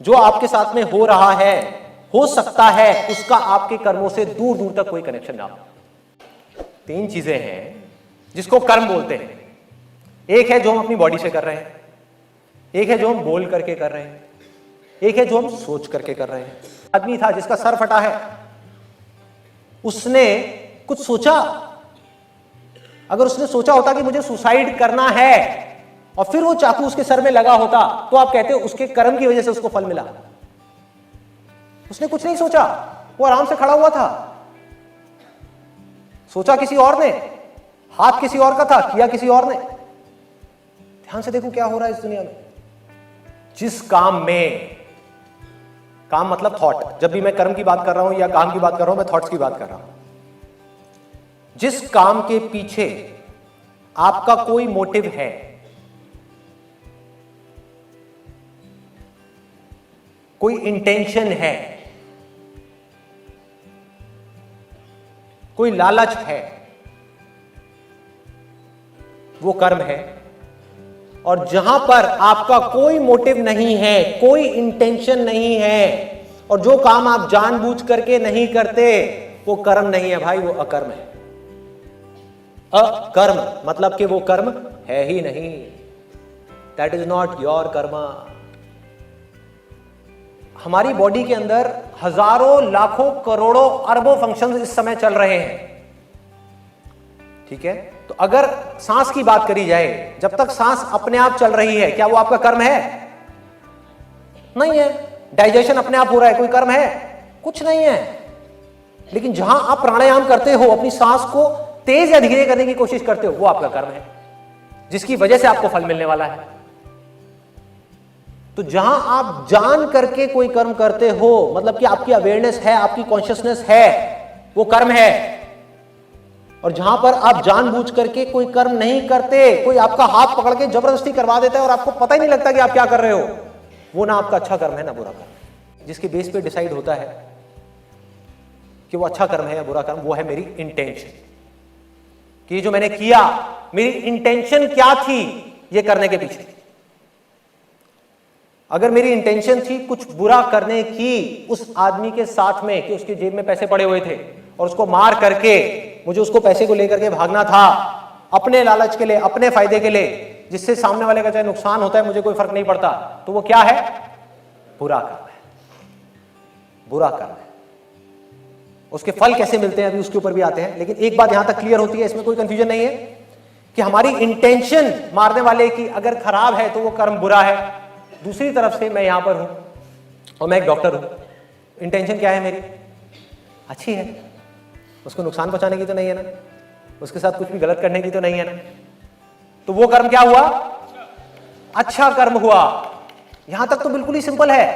जो आपके साथ में हो रहा है, हो सकता है उसका आपके कर्मों से दूर दूर तक कोई कनेक्शन ना हो। 3 चीजें हैं जिसको कर्म बोलते हैं। एक है जो हम अपनी बॉडी से कर रहे हैं, एक है जो हम बोल करके कर रहे हैं, एक है जो हम सोच करके कर रहे हैं। आदमी था जिसका सर फटा है, उसने कुछ सोचा। अगर उसने सोचा होता कि मुझे सुसाइड करना है और फिर वो चाकू उसके सर में लगा होता, तो आप कहते हो उसके कर्म की वजह से उसको फल मिला। उसने कुछ नहीं सोचा, वो आराम से खड़ा हुआ था। सोचा किसी और ने, हाथ किसी और का था, किया किसी और ने। ध्यान से देखो क्या हो रहा है इस दुनिया में। जिस काम में, काम मतलब थॉट, जब भी मैं कर्म की बात कर रहा हूं या काम की बात कर रहा हूं, मैं थॉट्स की बात कर रहा हूं। जिस काम के पीछे आपका कोई मोटिव है, कोई इंटेंशन है, कोई लालच है, वो कर्म है। और जहां पर आपका कोई मोटिव नहीं है, कोई इंटेंशन नहीं है, और जो काम आप जानबूझ करके नहीं करते, वो कर्म नहीं है भाई, वो अकर्म है। अकर्म मतलब कि वो कर्म है ही नहीं। That is not your Karma. हमारी बॉडी के अंदर हजारों, लाखों, करोड़ों, अरबों फंक्शंस इस समय चल रहे हैं, ठीक है। तो अगर सांस की बात करी जाए, जब तक सांस अपने आप चल रही है, क्या वो आपका कर्म है? नहीं है। डाइजेशन अपने आप हो रहा है, कोई कर्म है? कुछ नहीं है। लेकिन जहां आप प्राणायाम करते हो, अपनी सांस को तेज या धीरे करने की कोशिश करते हो, वो आपका कर्म है, जिसकी वजह से आपको फल मिलने वाला है। तो जहां आप जान करके कोई कर्म करते हो, मतलब कि आपकी अवेयरनेस है, आपकी कॉन्शियसनेस है, वो कर्म है। और जहां पर आप जानबूझ करके कोई कर्म नहीं करते, कोई आपका हाथ पकड़ के जबरदस्ती करवा देता है और आपको पता ही नहीं लगता कि आप क्या कर रहे हो, वो ना आपका अच्छा कर्म है ना बुरा कर्म। जिसके बेस पे डिसाइड होता है कि वो अच्छा कर्म है या बुरा कर्म, वो है मेरी इंटेंशन, कि जो मैंने किया, मेरी इंटेंशन क्या थी ये करने के पीछे। अगर मेरी इंटेंशन थी कुछ बुरा करने की उस आदमी के साथ में, कि उसके जेब में पैसे पड़े हुए थे और उसको मार करके मुझे उसको पैसे को लेकर के भागना था, अपने लालच के लिए, अपने फायदे के लिए, जिससे सामने वाले का चाहे नुकसान होता है मुझे कोई फर्क नहीं पड़ता, तो वो क्या है? बुरा कर्म है, बुरा कर्म है। उसके फल कैसे मिलते हैं अभी उसके ऊपर भी आते हैं, लेकिन एक बात यहां तक क्लियर होती है, इसमें कोई कंफ्यूजन नहीं है, कि हमारी इंटेंशन मारने वाले की अगर खराब है तो वो कर्म बुरा है। दूसरी तरफ से मैं यहां पर हूं और मैं एक डॉक्टर हूं, इंटेंशन क्या है मेरी? अच्छी है, उसको नुकसान पहुंचाने की तो नहीं है ना, उसके साथ कुछ भी गलत करने की तो नहीं है ना, तो वो कर्म क्या हुआ? अच्छा कर्म हुआ। यहां तक तो बिल्कुल ही सिंपल है।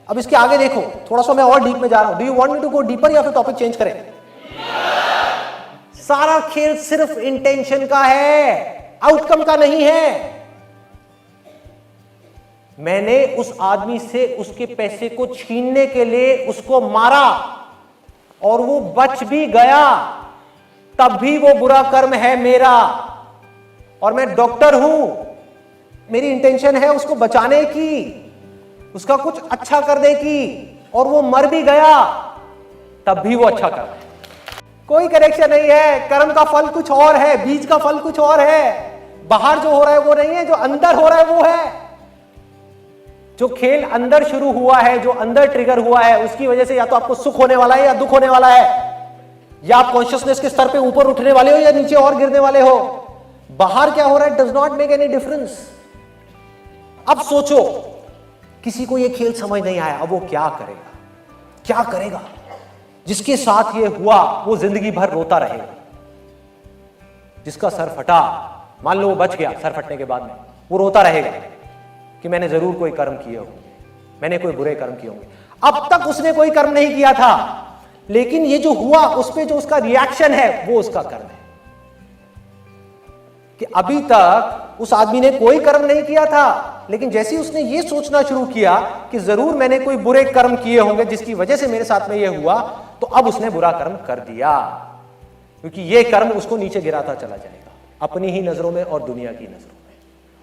अब इसके आगे देखो, थोड़ा सा मैं और डीप में जा रहा हूं। Do you want me to go deeper या फिर टॉपिक चेंज करें? सारा खेल सिर्फ इंटेंशन का है, आउटकम का नहीं है। मैंने उस आदमी से उसके पैसे को छीनने के लिए उसको मारा और वो बच भी गया, तब भी वो बुरा कर्म है मेरा। और मैं डॉक्टर हूं, मेरी इंटेंशन है उसको बचाने की, उसका कुछ अच्छा करने की, और वो मर भी गया, तब भी वो अच्छा कर्म है। कोई कनेक्शन नहीं है। कर्म का फल कुछ और है, बीज का फल कुछ और है। बाहर जो हो रहा है वो नहीं है, जो अंदर हो रहा है वो है। जो खेल अंदर शुरू हुआ है, जो अंदर ट्रिगर हुआ है, उसकी वजह से या तो आपको सुख होने वाला है या दुख होने वाला है, या आप कॉन्शियसनेस के स्तर पे ऊपर उठने वाले हो या नीचे और गिरने वाले हो। बाहर क्या हो रहा है does not make any difference. अब सोचो, किसी को यह खेल समझ नहीं आया, अब वो क्या करेगा? क्या करेगा? जिसके साथ ये हुआ वो जिंदगी भर रोता रहेगा। जिसका सर फटा, मान लो वो बच गया, सर फटने के बाद में वो रोता रहेगा कि मैंने जरूर कोई कर्म किए होंगे, मैंने कोई बुरे कर्म किए होंगे। अब तक उसने कोई कर्म नहीं किया था, लेकिन ये जो हुआ उस पे जो उसका रिएक्शन है वो उसका कर्म है। कि अभी तक उस आदमी ने कोई कर्म नहीं किया था, लेकिन जैसे ही उसने ये सोचना शुरू किया कि जरूर मैंने कोई बुरे कर्म किए होंगे जिसकी वजह से मेरे साथ में ये हुआ, तो अब उसने बुरा कर्म कर दिया, क्योंकि ये कर्म उसको नीचे गिराता चला जाएगा, अपनी ही नजरों में और दुनिया की नजरों में।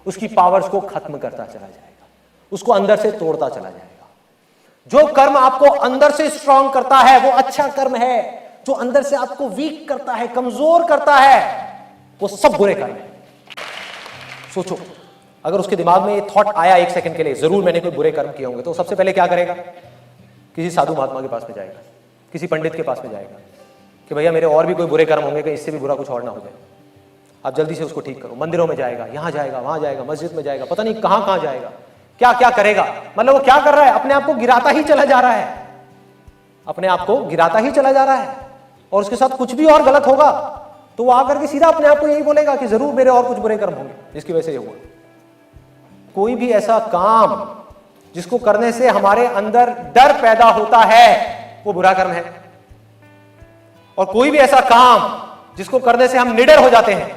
उसकी पावर्स को खत्म करता चला जाएगा, उसको अंदर से तोड़ता चला जाएगा। जो कर्म आपको अंदर से स्ट्रांग करता है वो अच्छा कर्म है, जो अंदर से आपको वीक करता है, कमजोर करता है, वो सब बुरे कर्म है। सोचो, अगर उसके दिमाग में ये थॉट आया एक सेकंड के लिए, जरूर मैंने कोई बुरे कर्म किए होंगे, तो सबसे पहले क्या करेगा? किसी साधु महात्मा के पास में जाएगा, किसी पंडित के पास में जाएगा कि भैया मेरे और भी कोई बुरे कर्म होंगे कि इससे भी बुरा कुछ और ना हो जाए, आप जल्दी से उसको ठीक करो। मंदिरों में जाएगा, यहां जाएगा, वहां जाएगा, मस्जिद में जाएगा, पता नहीं कहां कहां जाएगा, क्या क्या करेगा। मतलब वो क्या कर रहा है? अपने आप को गिराता ही चला जा रहा है, अपने आप को गिराता ही चला जा रहा है। और उसके साथ कुछ भी और गलत होगा तो वो आकर के सीधा अपने आप को यही बोलेगा कि जरूर मेरे और कुछ बुरे कर्म होंगे जिसकी वजह से ये हुआ। कोई भी ऐसा काम जिसको करने से हमारे अंदर डर पैदा होता है वो बुरा कर्म है, और कोई भी ऐसा काम जिसको करने से हम निडर हो जाते हैं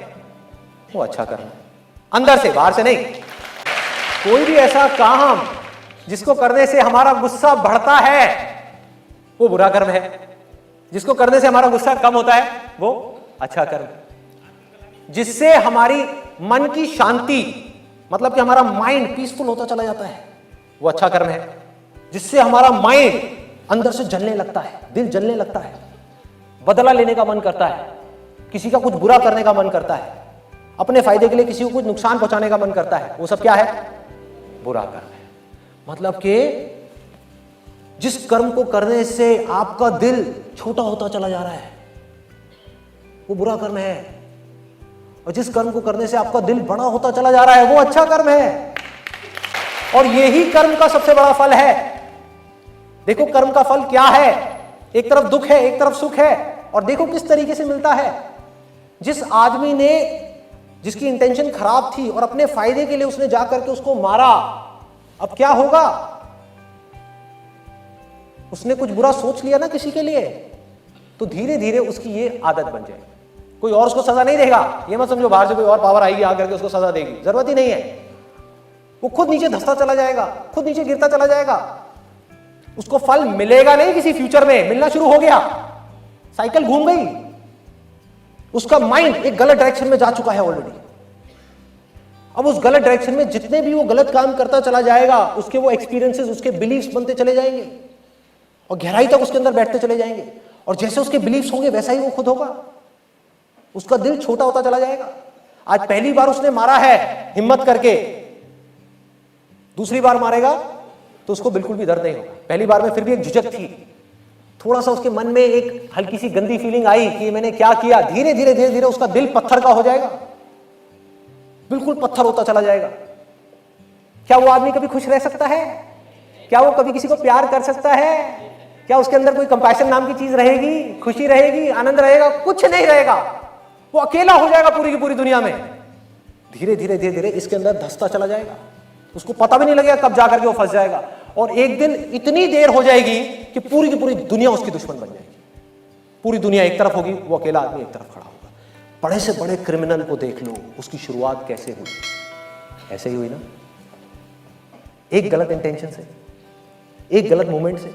वो अच्छा कर्म है, अंदर से, बाहर से नहीं। कोई भी ऐसा काम जिसको करने से हमारा गुस्सा बढ़ता है वो बुरा कर्म है, जिसको करने से हमारा गुस्सा कम होता है वो अच्छा कर्म है। जिससे हमारी मन की शांति, मतलब कि हमारा माइंड पीसफुल होता चला जाता है, वो अच्छा कर्म है। जिससे हमारा माइंड अंदर से जलने लगता है, दिल जलने लगता है, बदला लेने का मन करता है, किसी का कुछ बुरा करने का मन करता है, अपने फायदे के लिए किसी को कुछ नुकसान पहुंचाने का मन करता है, वो सब क्या है? बुरा कर्म है। मतलब कि जिस कर्म को करने से आपका दिल छोटा होता चला जा रहा है वो बुरा कर्म है, और जिस कर्म को करने से आपका दिल बड़ा होता चला जा रहा है वो अच्छा कर्म है। और यही कर्म का सबसे बड़ा फल है। देखो कर्म का फल क्या है, एक तरफ दुख है, एक तरफ सुख है, और देखो किस तरीके से मिलता है। जिस आदमी ने, जिसकी इंटेंशन खराब थी और अपने फायदे के लिए उसने जाकर के उसको मारा, अब क्या होगा? उसने कुछ बुरा सोच लिया ना किसी के लिए, तो धीरे धीरे उसकी ये आदत बन जाएगी। कोई और उसको सजा नहीं देगा, ये मत समझो बाहर से कोई और पावर आएगी आकर के उसको सजा देगी, जरूरत ही नहीं है। वो खुद नीचे धंसता चला जाएगा, खुद नीचे गिरता चला जाएगा। उसको फल मिलेगा नहीं, किसी फ्यूचर में मिलना शुरू हो गया, साइकिल घूम गई, उसका माइंड एक गलत डायरेक्शन में जा चुका है ऑलरेडी। अब उस गलत डायरेक्शन में जितने भी वो गलत काम करता चला जाएगा, उसके वो एक्सपीरियंसेस, उसके बिलीफ्स बनते चले जाएंगे और गहराई तक उसके अंदर बैठते चले जाएंगे। और जैसे उसके बिलीफ्स होंगे वैसा ही वो खुद होगा, उसका दिल छोटा होता चला जाएगा। आज पहली बार उसने मारा है हिम्मत करके, दूसरी बार मारेगा तो उसको बिल्कुल भी दर्द नहीं होगा। पहली बार में फिर भी एक झिझक थी, थोड़ा सा उसके मन में एक हल्की सी गंदी फीलिंग आई कि मैंने क्या किया। धीरे धीरे धीरे धीरे उसका दिल पत्थर का हो जाएगा, बिल्कुल पत्थर होता चला जाएगा। क्या वो आदमी कभी खुश रह सकता है? क्या वो कभी किसी को प्यार कर सकता है? क्या उसके अंदर कोई कंपैशन नाम की चीज रहेगी, खुशी रहेगी, आनंद रहेगा? कुछ नहीं रहेगा। वो अकेला हो जाएगा पूरी की पूरी दुनिया में। धीरे धीरे धीरे धीरे इसके अंदर धंसता चला जाएगा, उसको पता भी नहीं लगेगा कब जाकर के वो फंस जाएगा। और एक दिन इतनी देर हो जाएगी कि पूरी की पूरी दुनिया उसकी दुश्मन बन जाएगी। पूरी दुनिया एक तरफ होगी, वो अकेला आदमी एक तरफ खड़ा होगा। बड़े से बड़े क्रिमिनल को देख लो, उसकी शुरुआत कैसे हुई? ऐसे ही हुई ना, एक गलत इंटेंशन से, एक गलत मोमेंट से।